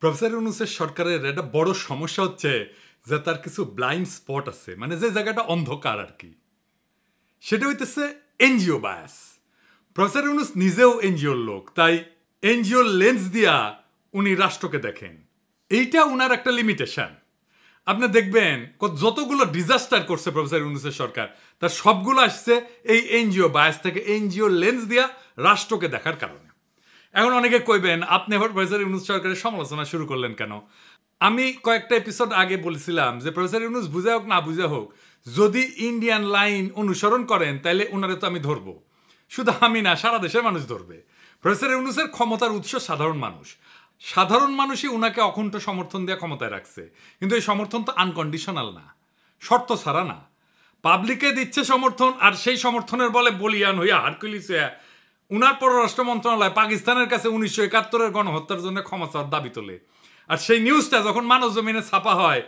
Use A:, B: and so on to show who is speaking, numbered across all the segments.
A: Professor ইউনূসের সরকারের একটা বড় সমস্যা হচ্ছে যে তার কিছু ব্লাইন্ড স্পট আছে, মানে যে জায়গাটা অন্ধকার আর কি। সেটা হইতেছে এনজিও বায়াস। প্রফেসর ইউনূস নিজেও এনজিওর লোক, তাই এনজিওর লেন্স দিয়া উনি রাষ্ট্রকে দেখেন। এইটা উনার একটা লিমিটেশন। আপনি দেখবেন যতগুলো ডিজাস্টার করছে প্রফেসর ইউনূসের সরকার, তার সবগুলো আসছে এই এনজিও বায়াস থেকে, এনজিও লেন্স দিয়া রাষ্ট্রকে দেখার কারণে। এখন অনেকে কইবেন আপনি আবার প্রফেসর ইউনূস সরকারের সমালোচনা শুরু করলেন কেন? আমি কয়েকটা এপিসোড আগে বলেছিলাম যে প্রফেসর ইউনূস বুঝা হোক না বুঝা হোক, যদি ইন্ডিয়ান লাইন অনুসরণ করেন তাহলে ওনারে তো আমি ধরবো। শুধু আমি না, সারা দেশের মানুষ ধরবে। প্রফেসর ইউনূসের ক্ষমতার উৎস সাধারণ মানুষ। সাধারণ মানুষই উনাকে অকুণ্ঠ সমর্থন দিয়ে ক্ষমতায় রাখছে, কিন্তু এই সমর্থন তো আনকন্ডিশনাল না, শর্ত ছাড়া না। পাবলিকে দিচ্ছে সমর্থন, আর সেই সমর্থনের বলে বলিয়ান হইয়া হারকুলিস হইয়া উনার পররাষ্ট্র মন্ত্রণালয় পাকিস্তানের কাছে 1971-এর গণহত্যার জন্য ক্ষমা চাওয়ার দাবি তোলে। আর সেই নিউজটা যখন মানব জমিনে ছাপা হয়,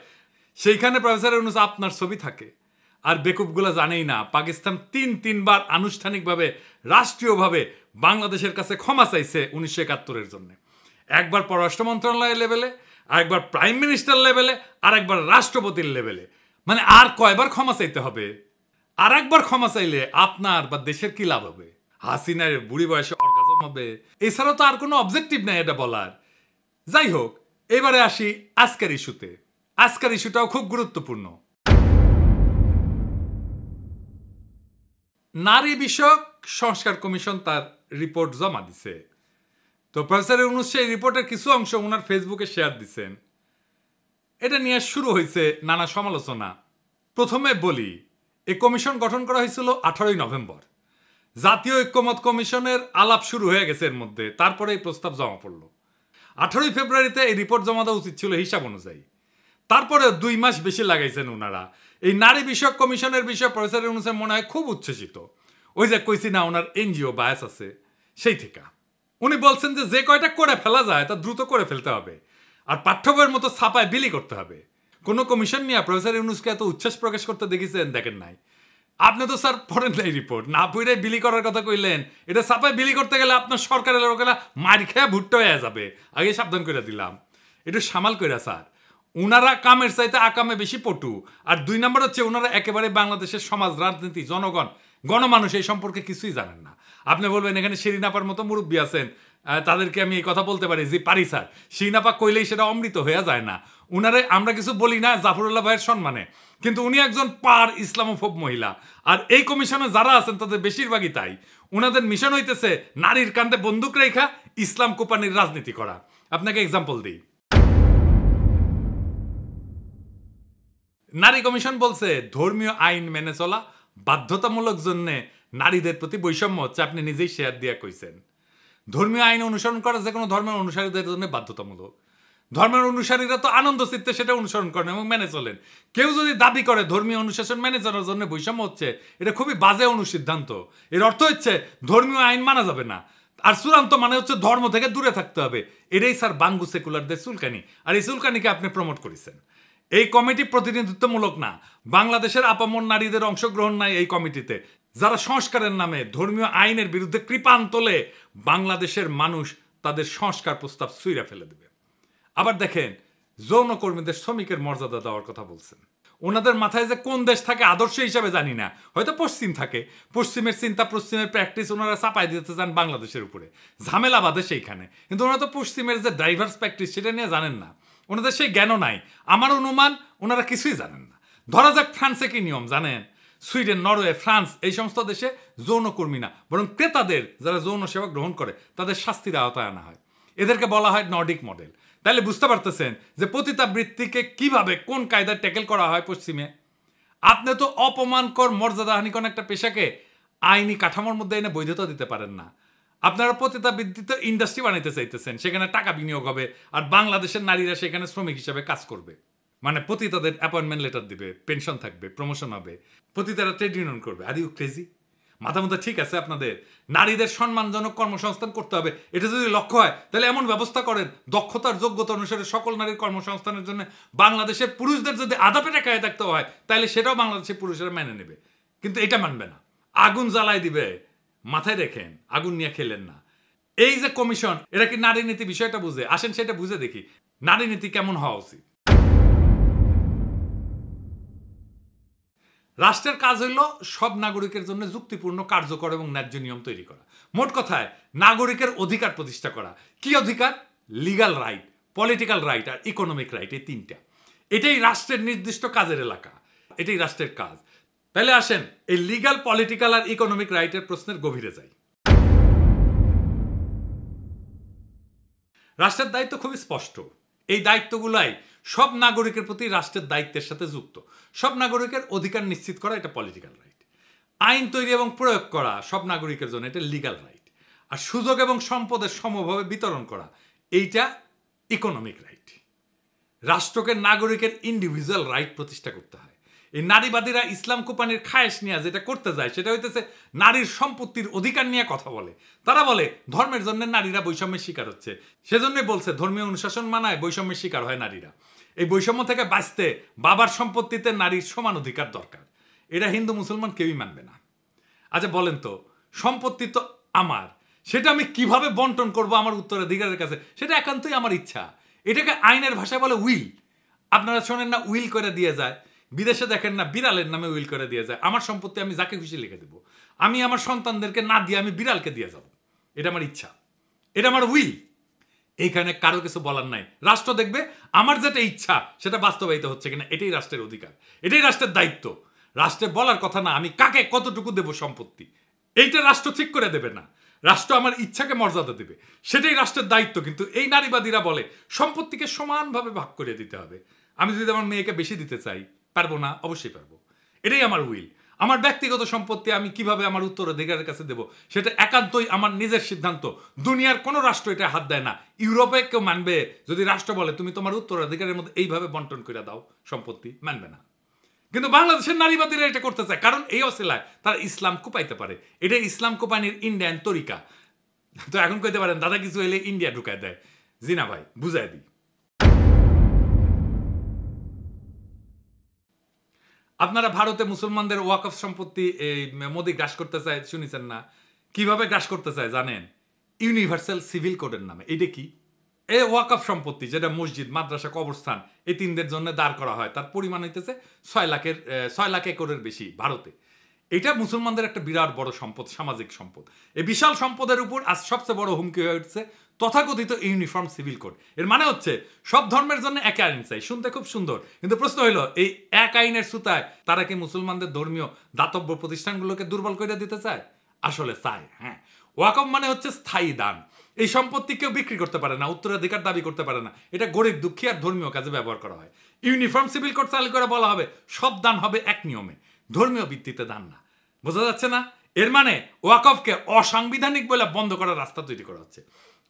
A: সেইখানে প্রফেসর ইউনূস আপনার ছবি থাকে। আর বেকুবগুলো জানেই না পাকিস্তান তিনবার আনুষ্ঠানিকভাবে রাষ্ট্রীয়ভাবে বাংলাদেশের কাছে ক্ষমা চাইছে 1971-এর জন্য। একবার পররাষ্ট্র মন্ত্রণালয়ের লেভেলে, আরেকবার প্রাইম মিনিস্টার লেভেলে, আর একবার রাষ্ট্রপতির লেভেলে। মানে আর কয়বার ক্ষমা চাইতে হবে? আর একবার ক্ষমা চাইলে আপনার বা দেশের কি লাভ হবে? হাসিনার বুড়ি বয়সে অর্গাজম হবে, এছাড়া তো আর কোনো অবজেক্টিভ নাই এটা বলার। যাই হোক, এবারে আসি আজকের ইস্যুতে। আজকের ইস্যুটাও খুব গুরুত্বপূর্ণ। নারী বিষয়ক সংস্কার কমিশন তার রিপোর্ট জমা দিছে। তো প্রফেসর ইউনূস সেই রিপোর্টের কিছু অংশ ওনার ফেসবুকে শেয়ার দিচ্ছেন। এটা নিয়ে শুরু হয়েছে নানা সমালোচনা। প্রথমে বলি, এই কমিশন গঠন করা হয়েছিল 18ই নভেম্বর। জাতীয় ঐক্যমত কমিশনের আলাপ শুরু হয়ে গেছে এর মধ্যে, তারপরে এই প্রস্তাব জমা পড়ল। 18ই ফেব্রুয়ারিতে এই রিপোর্ট জমা দেওয়া উচিত ছিল হিসাব অনুযায়ী। তারপরে 2 মাস বেশি লাগাইছেন ওনারা। এই নারী বিষয়ক কমিশনের বিষয়ে প্রফেসর ইউনূসের মনে হয় খুব উচ্ছ্বসিত। ওই যে কইছি না ওনার এনজিও বায়াস আছে, সেই থেকে উনি বলছেন যে কয়টা করে ফেলা যায় তা দ্রুত করে ফেলতে হবে, আর পাঠ্য বইয়ের মতো ছাপায় বিলি করতে হবে। কোনো কমিশন নিয়ে প্রফেসর ইউনূসকে এত উচ্ছ্বাস প্রকাশ করতে দেখেছেন? দেখেন নাই। আপনি তো স্যার পড়েন নাই রিপোর্ট, না পড়ে বিলি করার কথা কইলেন। এটা ছাপায় বিলি করতে গেলে আপনার সরকারের লোকেরা মার খেয়ে ভুট্টো হয়ে যাবে, আগে সাবধান করে দিলাম। একটু সামাল কইরা স্যার। উনারা কামের চাইতে আকামে বেশি পটু। আর 2 নম্বর হচ্ছে উনারা একেবারে বাংলাদেশের সমাজ, রাজনীতি, জনগণ, গণমানুষ এই সম্পর্কে কিছুই জানেন না। আপনি বলবেন এখানে শিরিনাপার মতো মুরব্বী আছেন, তাদেরকে আমি এই কথা বলতে পারি যে পারি স্যার। শিরিনাপা কইলেই সেটা অমৃত হয়ে যায় না। উনারে আমরা কিছু বলি না জাফরুল্লাহ ভাইয়ের সম্মানে, কিন্তু উনি একজন পার ইসলামোফোব মহিলা। আর এই কমিশনে যারা আছেন তাদের বেশিরভাগই তাই। উনাদের মিশন হইতেছে নারীর কান্দে বন্দুক রেখা ইসলাম কোপানির রাজনীতি করা। আপনাকে এক্সাম্পল দিই। নারী কমিশন বলছে ধর্মীয় আইন মেনে চলা বাধ্যতামূলক জন্য নারীদের প্রতি বৈষম্য হচ্ছে। আপনি নিজেই শেয়ার দিয়া কইছেন ধর্মীয় আইন অনুসরণ করা যে কোনো ধর্মের অনুসারীদের জন্য বাধ্যতামূলক। ধর্মের অনুসারীরা তো আনন্দ চিত্তে সেটা অনুসরণ করেন এবং মেনে চলেন। কেউ যদি দাবি করে ধর্মীয় অনুশাসন মেনে চলার জন্য বৈষম্য হচ্ছে, এটা খুবই বাজে অনুসিদ্ধান্ত। এর অর্থ হচ্ছে ধর্মীয় আইন মানা যাবে না, আর চূড়ান্ত মানে হচ্ছে ধর্ম থেকে দূরে থাকতে হবে। এটাই স্যার বাঙ্গু সেকুলারদের চুলকানি, আর এই চুলকানিকে আপনি প্রমোট করেছেন। এই কমিটি প্রতিনিধিত্বমূলক না, বাংলাদেশের আপামর নারীদের অংশগ্রহণ নাই এই কমিটিতে, যারা সংস্কারের নামে ধর্মীয় আইনের বিরুদ্ধে কৃপান তোলে বাংলাদেশের মানুষ তাদের সংস্কার প্রস্তাব ছুঁড়ে ফেলে দেবে। আবার দেখেন, যৌনকর্মীদের শ্রমিকের মর্যাদা দেওয়ার কথা বলছেন। ওনাদের মাথায় যে কোন দেশ থাকে আদর্শ হিসাবে জানি না, হয়তো পশ্চিম থাকে। পশ্চিমের চিন্তা, পশ্চিমের প্র্যাকটিস ওনারা চাপাই দিতে চান বাংলাদেশের উপরে, ঝামেলা বাঁধে সেইখানে। কিন্তু ওনারা তো পশ্চিমের যে ডাইভার্স প্র্যাকটিস সেটা নিয়ে জানেন না, ওনাদের সেই জ্ঞানও নাই। আমার অনুমান ওনারা কিছুই জানেন না। ধরা যাক ফ্রান্সে কি নিয়ম জানেন? সুইডেন, নরওয়ে, ফ্রান্স এই সমস্ত দেশে যৌনকর্মী না, বরং ক্রেতাদের যারা যৌন সেবা গ্রহণ করে তাদের শাস্তির আওতায় আনা হয়। এদেরকে বলা হয় নর্ডিক মডেল। তাহলে বুঝতে পারতেছেন যে পতিতাবৃত্তিকে কিভাবে কোন কায়দায় ট্যাকেল করা হয় পশ্চিমে। আপনি তো অপমানকর, মর্যাদাহানিকর একটা পেশাকে আইনি কাঠামোর মধ্যে এনে বৈধতা দিতে পারেন না। আপনারা পতিতাবৃত্তিতে ইন্ডাস্ট্রি বানাইতে চাইতেছেন, সেখানে টাকা বিনিয়োগ হবে, আর বাংলাদেশের নারীরা সেখানে শ্রমিক হিসেবে কাজ করবে। মানে পতিতাদের অ্যাপয়েন্টমেন্ট লেটার দিবে, পেনশন থাকবে, প্রমোশন হবে, পতিতারা ট্রেড ইউনিয়ন করবে। Are you crazy? মাথা মতো ঠিক আছে আপনাদের? নারীদের সম্মানজনক কর্মসংস্থান করতে হবে, এটা যদি লক্ষ্য হয় তাহলে এমন ব্যবস্থা করেন দক্ষতার যোগ্যতা অনুসারে সকল নারীর কর্মসংস্থানের জন্য বাংলাদেশের পুরুষদের যদি আধা পেটে খায় থাকতে হয় তাহলে সেটাও বাংলাদেশের পুরুষেরা মেনে নেবে। কিন্তু এটা মানবে না, আগুন জ্বালাই দিবে। মাথায় রেখেন, আগুন নিয়ে খেলেন না। এই যে কমিশন, এরা কি নারী নীতি বিষয়টা বুঝে? আসেন সেটা বুঝে দেখি। নারী নীতি কেমন হওয়া উচিত? রাষ্ট্রের কাজ হইল সব নাগরিকের জন্য যুক্তিপূর্ণ, কার্যকর এবং ন্যায্য নিয়ম তৈরি করা। মোট কথায় নাগরিকের অধিকার প্রতিষ্ঠা করা। কি অধিকার? লিগাল রাইট, পলিটিক্যাল রাইট আর ইকোনমিক রাইট, এই তিনটা। এটাই রাষ্ট্রের নির্দিষ্ট কাজের এলাকা, এটাই রাষ্ট্রের কাজ। তাহলে আসেন এই লিগাল, পলিটিক্যাল আর ইকোনমিক রাইটের প্রশ্নের গভীরে যাই। রাষ্ট্রের দায়িত্ব খুবই স্পষ্ট। এই দায়িত্বগুলাই সব নাগরিকের প্রতি রাষ্ট্রের দায়িত্বের সাথে যুক্ত। সব নাগরিকের অধিকার নিশ্চিত করা, এটা পলিটিক্যাল রাইট। আইন তৈরি এবং প্রয়োগ করা সব নাগরিকের জন্য, এটা লিগাল রাইট। আর সুযোগ এবং সম্পদের সমভাবে বিতরণ করা, এইটা ইকোনমিক রাইট। রাষ্ট্রকে নাগরিকের ইন্ডিভিজুয়াল রাইট প্রতিষ্ঠা করতে হয়। এই নারীবাদীরা ইসলাম কোপানির খায়েশ নিয়ে যেটা করতে যায় সেটা হইতেছে নারীর সম্পত্তির অধিকার নিয়ে কথা বলে। তারা বলে ধর্মের জন্য নারীরা বৈষম্যের শিকার হচ্ছে, সেজন্যই বলছে ধর্মীয় অনুশাসন মানায় বৈষম্যের শিকার হয় নারীরা। এই বৈষম্য থেকে বাঁচতে বাবার সম্পত্তিতে নারীর সমান অধিকার দরকার। এটা হিন্দু মুসলমান কেউই মানবে না। আচ্ছা বলেন তো, সম্পত্তি তো আমার, সেটা আমি কিভাবে বন্টন করব আমার উত্তরাধিকারের কাছে, সেটা একান্তই আমার ইচ্ছা। এটাকে আইনের ভাষায় বলে উইল। আপনারা শোনেন না উইল করে দিয়ে যায়, বিদেশে দেখেন না বিড়ালের নামে উইল করে দিয়ে যায়। আমার সম্পত্তি আমি যাকে খুশি লিখে দেবো, আমি আমার সন্তানদেরকে না দিয়ে আমি বিড়ালকে দিয়ে যাব। এটা আমার ইচ্ছা, এটা আমার উইল। এইখানে কারো কিছু বলার নাই। রাষ্ট্র দেখবে আমার যেটা ইচ্ছা সেটা বাস্তবায়িত হচ্ছে কিনা, এটাই রাষ্ট্রের অধিকার, এটাই রাষ্ট্রের দায়িত্ব। রাষ্ট্রের বলার কথা না আমি কাকে কতটুকু দেব সম্পত্তি, এইটা রাষ্ট্র ঠিক করে দেবে না। রাষ্ট্র আমার ইচ্ছাকে মর্যাদা দেবে, সেটাই রাষ্ট্রের দায়িত্ব। কিন্তু এই নারীবাদীরা বলে সম্পত্তিকে সমানভাবে ভাগ করে দিতে হবে। আমি যদি আমার মেয়েকে বেশি দিতে চাই, পারবো না? অবশ্যই পারবো। এটাই আমার উইল। আমার ব্যক্তিগত সম্পত্তি আমি কিভাবে আমার উত্তরাধিকারের কাছে দেব, সেটা একান্তই আমার নিজের সিদ্ধান্ত। দুনিয়ার কোনো রাষ্ট্র এটা হাত দেয় না। ইউরোপে কেউ মানবে যদি রাষ্ট্র বলে তুমি তোমার উত্তরাধিকারের মধ্যে এইভাবে বন্টন করে দাও সম্পত্তি? মানবে না। কিন্তু বাংলাদেশের নারীবাদীরা এটা করতে চায়, কারণ এই অসিলায় তারা ইসলাম কোপাইতে পারে। এটা ইসলাম কোপানির ইন্ডিয়ান তরিকা। তো এখন কইতে পারেন দাদা কিছু হইলে ইন্ডিয়া ঢুকায় দেয়। জি না ভাই, বুঝাই দিই। আপনারা ভারতে মুসলমানদের ওয়াকফ সম্পত্তি এই মোদি গ্রাস করতে চায়, শুনেছেন না? কিভাবে গ্রাস করতে চায় জানেন? ইউনিভার্সাল সিভিল কোডের নামে। এটা কি? এই ওয়াকফ সম্পত্তি যেটা মসজিদ, মাদ্রাসা, কবরস্থান এই তিনদের জন্য দাঁড় করা হয়, তার পরিমাণ হইতেছে 6 লাখ একরের বেশি ভারতে। এটা মুসলমানদের একটা বিরাট বড় সম্পদ, সামাজিক সম্পদ। এই বিশাল সম্পদের উপর আজ সবচেয়ে বড় হুমকি হয়ে উঠছে তথাকথিত ইউনিফর্ম সিভিল কোড। এর মানে হচ্ছে সব ধর্মের জন্য এক আইন চাই। শুনতে খুব সুন্দর, কিন্তু প্রশ্ন হইল এই এক আইনের সুতায় তারা কি মুসলমানদের ধর্মীয় দাতব্য প্রতিষ্ঠানগুলোকে দুর্বল করে দিতে চায়? আসলে চায়। হ্যাঁ, ওয়াকফ মানে হচ্ছে স্থায়ী দান। এই সম্পত্তি কেউ বিক্রি করতে পারে না, উত্তরাধিকার দাবি করতে পারে না। এটা গরিব, দুঃখী আর ধর্মীয় কাজে ব্যবহার করা হয়। ইউনিফর্ম সিভিল কোড চালু করে বলা হবে সব দান হবে এক নিয়মে, ধর্মীয় ভিত্তিতে দান না। বোঝা যাচ্ছে না? এর মানে ওয়াকফকে অসাংবিধানিক বলে বন্ধ করার রাস্তা তৈরি করা হচ্ছে।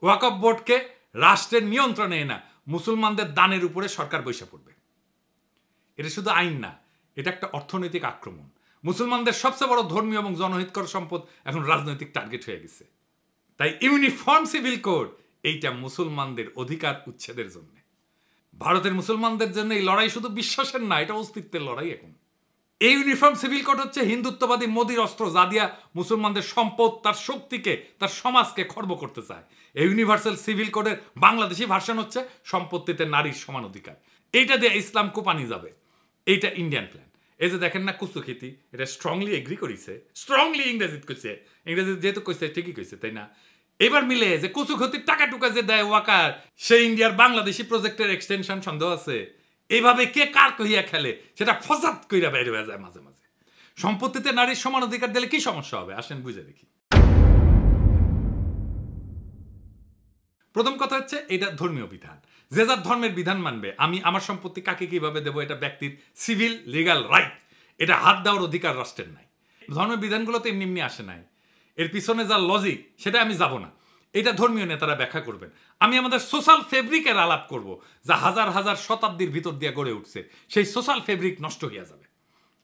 A: ওয়াকফ বোর্ডকে রাষ্ট্রের নিয়ন্ত্রণে না, মুসলমানদের দানের উপরে সরকার বৈশা পড়বে। এটা শুধু আইন না, এটা একটা অর্থনৈতিক আক্রমণ। মুসলমানদের সবচেয়ে বড় ধর্মীয় এবং জনহিতকর সম্পদ এখন রাজনৈতিক টার্গেট হয়ে গেছে। তাই ইউনিফর্ম সিভিল কোড এইটা মুসলমানদের অধিকার উচ্ছেদের জন্য। ভারতের মুসলমানদের জন্য এই লড়াই শুধু বিশ্বাসের না, এটা অস্তিত্বের লড়াই। এখন এই ইউনিফর্ম সিভিল কোড হচ্ছে হিন্দুত্ববাদী মোদির অস্ত্র, যা দিয়া মুসলমানদের সম্পদ, তার শক্তিকে, তার সমাজকে খর্ব করতে চায়। এই ইউনিভার্সাল সিভিল কোডের বাংলাদেশি ভার্সন হচ্ছে সম্পত্তিতে নারীর সমান অধিকার। এইটা দিয়ে ইসলাম কোপানি যাবে। এইটা ইন্ডিয়ান প্ল্যান। এই যে দেখেন না কুচুখিতি, এটা স্ট্রংলি এগ্রি করেছে, স্ট্রংলি ইংরেজিত কইছে। ইংরেজি যেহেতু কইছে ঠিকই কইছে, তাই না? এবার মিলে যে কুচুখিতির টাকা টুকা যে দেয় ওয়াকার, সে ইন্ডিয়ার বাংলাদেশি প্রজেক্টের এক্সটেনশন সন্দেহ আছে। এইভাবে কে কার কহিয়া খেলে সেটা ফসাদ কইরা বাইরে হয়ে যায় মাঝে মাঝে। সম্পত্তিতে নারীর সমান অধিকার দিলে কি সমস্যা হবে? আসেন বুঝে দেখি। প্রথম কথা হচ্ছে এটা ধর্মীয় বিধান। যে যার ধর্মের বিধান মানবে। আমি আমার সম্পত্তি কাকে কিভাবে দেবো এটা ব্যক্তির সিভিল লিগাল রাইট। এটা হাত দেওয়ার অধিকার রাষ্ট্রের নাই। ধর্মের বিধানগুলো তো এমনি এমনি আসে নাই, এর পিছনে যা লজিক সেটা আমি যাব না। এটা ধর্মীয় নেতারা ব্যাখ্যা করবেন। আমি আমাদের সোশ্যাল ফেব্রিকের আলাপ করব, যা হাজার হাজার শতাব্দীর ভিতর দিয়ে গড়ে উঠছে। সেই সোশ্যাল ফেব্রিক নষ্ট হয়ে যাবে।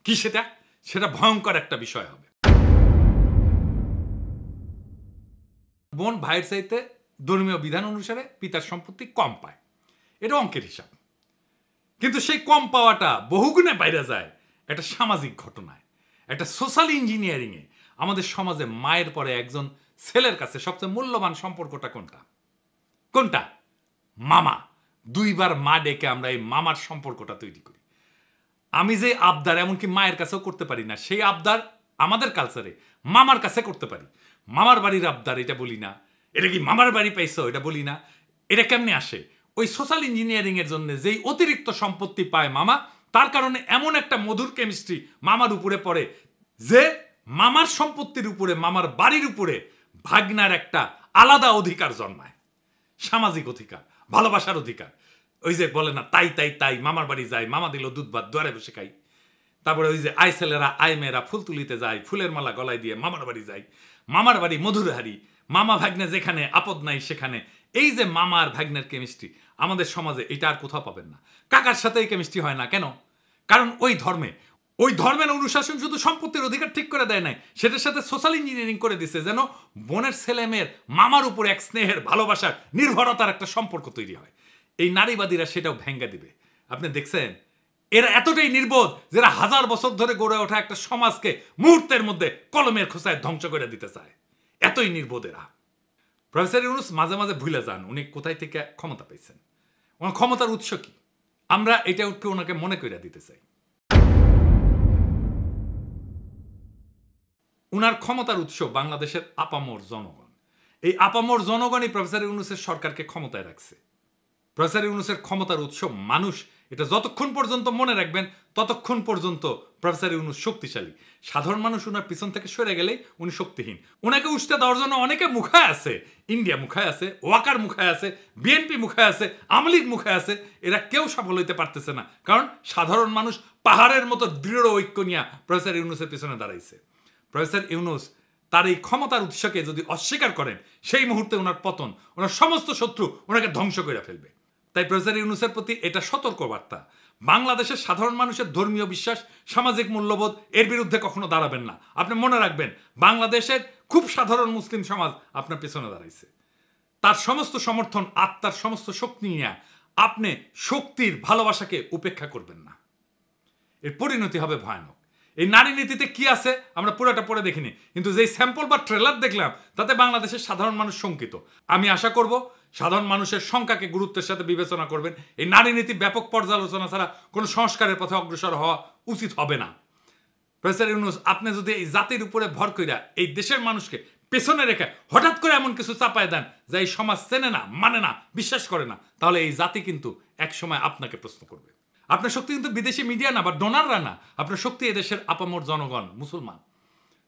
A: কি সেটা? সেটা ভয়ঙ্কর একটা বিষয় হবে। বোন ভাইয়ের চাইতে ধর্মীয় বিধান অনুসারে পিতার সম্পত্তি কম পায়, এটা অঙ্কের হিসাব। কিন্তু সেই কম পাওয়াটা বহুগুণে বাইরে যায় একটা সামাজিক ঘটনায়, একটা সোশ্যাল ইঞ্জিনিয়ারিংয়ে। আমাদের সমাজে মায়ের পরে একজন ছেলের কাছে সবচেয়ে মূল্যবান সম্পর্কটা কোনটা? কোনটা? মামা। দুইবার মা ডেকে আমরা এই মামার সম্পর্কটা তৈরি করি। আমি যে আবদার এমনকি মায়ের কাছেও করতে পারি না, সেই আবদার আমাদের কালচারে মামার কাছে করতে পারি। মামার বাড়ির আবদার এটা বলি না, এটা কি মামার বাড়ি পাইছো এটা বলি না। এটা কেমনে আসে? ওই সোশ্যাল ইঞ্জিনিয়ারিং এর জন্য যেই অতিরিক্ত সম্পত্তি পায় মামা, তার কারণে এমন একটা মধুর কেমিস্ট্রি মামার উপরে পড়ে যে মামার সম্পত্তির উপরে, মামার বাড়ির উপরে ভাগনার একটা আলাদা অধিকার জন্মায়, সামাজিক অধিকার, ভালোবাসার অধিকার। ওই যে বলে না তাই তাই তাই, মামার বাড়ি যায়, মামা দিল দুধ ভাত, দুয়ারে বসে খাই। তারপরে ওই যে আই ছেলেরা আই মেয়েরা ফুল তুলিতে যায়, ফুলের মালা গলায় দিয়ে মামার বাড়ি যায়, মামার বাড়ি মধুরহারি, মামা ভাগ্নে যেখানে আপদ নাই সেখানে। এই যে মামা আর ভাগ্নের কেমিস্ট্রি আমাদের সমাজে এটা আর কোথাও পাবেন না। কাকার সাথে এই কেমিস্ট্রি হয় না কেন? কারণ ওই ধর্মের অনুশাসন শুধু সম্পত্তির অধিকার ঠিক করে দেয় নাই, সেটার সাথে সোশ্যাল ইঞ্জিনিয়ারিং করে দিছে যেন বোনের ছেলে মেয়ের মামার উপরে এক স্নেহের, ভালোবাসার, নির্ভরতার একটা সম্পর্ক তৈরি হয়। এই নারীবাদীরা সেটাও ভেঙ্গে দিবে। আপনি দেখছেন এরা এতটাই নির্বোধ যারা হাজার বছর ধরে গড়ে ওঠা একটা সমাজকে মুহূর্তের মধ্যে কলমের খোঁচায় ধ্বংস করে দিতে চায়। এতই নির্বোধ এরা। প্রফেসর ইউনূস মাঝে মাঝে ভুলে যান উনি কোথায় থেকে ক্ষমতা পেয়েছেন, ওনার ক্ষমতার উৎস কি। আমরা এটা একটু ওনাকে মনে করে দিতে চাই। উনার ক্ষমতার উৎস বাংলাদেশের আপামর জনগণ। এই আপামর জনগণই প্রফেসর ইউনূসের সরকারকে ক্ষমতায় রাখছে। প্রফেসর ইউনূসের ক্ষমতার উৎস মানুষ, এটা যতক্ষণ পর্যন্ত মনে রাখবেন ততক্ষণ পর্যন্ত প্রফেসর ইউনূস শক্তিশালী। সাধারণ মানুষ উনার পিছন থেকে সরে গেলেই উনি শক্তিহীন। ওনাকে উষ্টা দেওয়ার জন্য অনেকে মুখায় আছে, ইন্ডিয়া মুখায় আছে, ওয়াকার মুখায় আছে, বিএনপি মুখায় আছে, আওয়ামী লীগ মুখায় আছে। এরা কেউ সফল হইতে পারতেছে না, কারণ সাধারণ মানুষ পাহাড়ের মতো দৃঢ় ঐক্য নিয়ে প্রফেসর ইউনূসের পিছনে দাঁড়াইছে। প্রফেসর ইউনূস তার এই ক্ষমতার উৎসকে যদি অস্বীকার করেন, সেই মুহূর্তে ওনার পতন, ওনার সমস্ত শত্রু ওনাকে ধ্বংস করে ফেলবে। তাই প্রফেসর ইউনূসের প্রতি এটা সতর্ক বার্তা। বাংলাদেশের সাধারণ মানুষের ধর্মীয় বিশ্বাস, সামাজিক মূল্যবোধ, এর বিরুদ্ধে কখনো দাঁড়াবেন না। আপনি মনে রাখবেন বাংলাদেশের খুব সাধারণ মুসলিম সমাজ আপনার পেছনে দাঁড়াইছে। তার সমস্ত সমর্থন, আত্মার সমস্ত শক্তি নিয়ে আপনি শক্তির ভালোবাসাকে উপেক্ষা করবেন না। এর পরিণতি হবে ভয়ানক। এই নারী নীতিতে কি আছে আমরা পুরোটা পড়ে দেখিনি, কিন্তু যেই স্যাম্পল বা ট্রেলার দেখলাম তাতে বাংলাদেশের সাধারণ মানুষ শঙ্কিত। আমি আশা করব সাধারণ মানুষের সংখ্যাকে গুরুত্বের সাথে বিবেচনা করবেন। এই নারী নীতি ব্যাপক পর্যালোচনা ছাড়া কোনো সংস্কারের পথে অগ্রসর হওয়া উচিত হবে না। প্রফেসর ইউনূস, আপনি যদি এই জাতির উপরে ভর কইরা এই দেশের মানুষকে পেছনে রেখে হঠাৎ করে এমন কিছু চাপায় দেন যা এই সমাজ চেনে না, মানে না, বিশ্বাস করে না, তাহলে এই জাতি কিন্তু একসময় আপনাকে প্রশ্ন করবে। আপনার শক্তি কিন্তু বিদেশি মিডিয়া না বা ডোনাররা না, আপনার শক্তি এদেশের আপামর জনগণ, মুসলমান,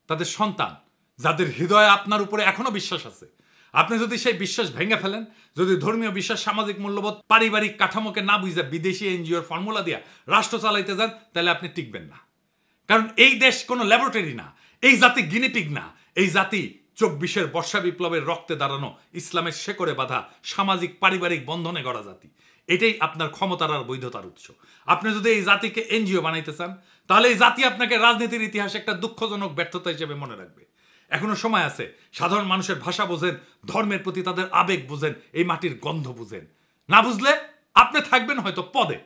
A: তাদের সন্তান, যাদের হৃদয়ে আপনার উপরে এখনো বিশ্বাস আছে। আপনি যদি সেই বিশ্বাস ভেঙে ফেলেন, যদি ধর্মীয় বিশ্বাস, সামাজিক মূল্যবোধ, পারিবারিক কাঠামোকে না বুঝে বিদেশি এনজিওর ফর্মুলা দিয়া রাষ্ট্র চালাইতে যান, তাহলে আপনি টিকবেন না। কারণ এই দেশ কোনো ল্যাবরেটরি না, এই জাতি গিনিপিগ না। এই জাতি 24-এর বর্ষা বিপ্লবের রক্তে দাঁড়ানো, ইসলামের শেকড়ে বাঁধা, সামাজিক পারিবারিক বন্ধনে গড়া জাতি। এটাই আপনার ক্ষমতার আর বৈধতার উৎস। আপনি যদি এই জাতিকে এনজিও বানাইতে চান, তাহলে এই জাতি আপনাকে রাজনীতির ইতিহাসে একটা দুঃখজনক ব্যর্থতা হিসেবে মনে রাখবে। এখনো সময় আছে। সাধারণ মানুষের ভাষা বোঝেন, ধর্মের প্রতি তাদের আবেগ বুঝেন, এই মাটির গন্ধ বুঝেন। না বুঝলে আপনি থাকবেন হয়তো পদে,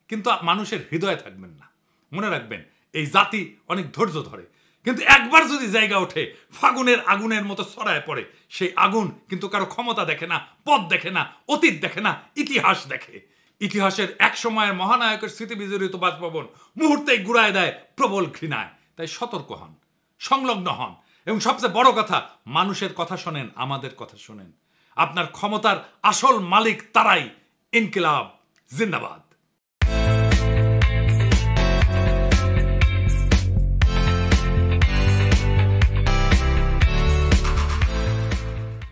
A: কিন্তু মানুষের হৃদয়ে থাকবেন না। মনে রাখবেন এই জাতি অনেক ধৈর্য ধরে, কিন্তু একবার যদি জায়গা ওঠে ফাগুনের আগুনের মতো ছড়ায় পড়ে, সেই আগুন কিন্তু কারো ক্ষমতা দেখে না, পদ দেখে না, অতীত দেখে না, ইতিহাস দেখে। ইতিহাসের এক সময়ের মহানায়কের স্মৃতি বিজড়িত বাসভবন মুহূর্তেই গুড়ায় দেয় প্রবল ঘৃণায়। তাই সতর্ক হন, সংলগ্ন হন, এবং সবচেয়ে বড় কথা, মানুষের কথা শোনেন, আমাদের কথা শোনেন। আপনার ক্ষমতার আসল মালিক তারাই। ইনকিলাব জিন্দাবাদ।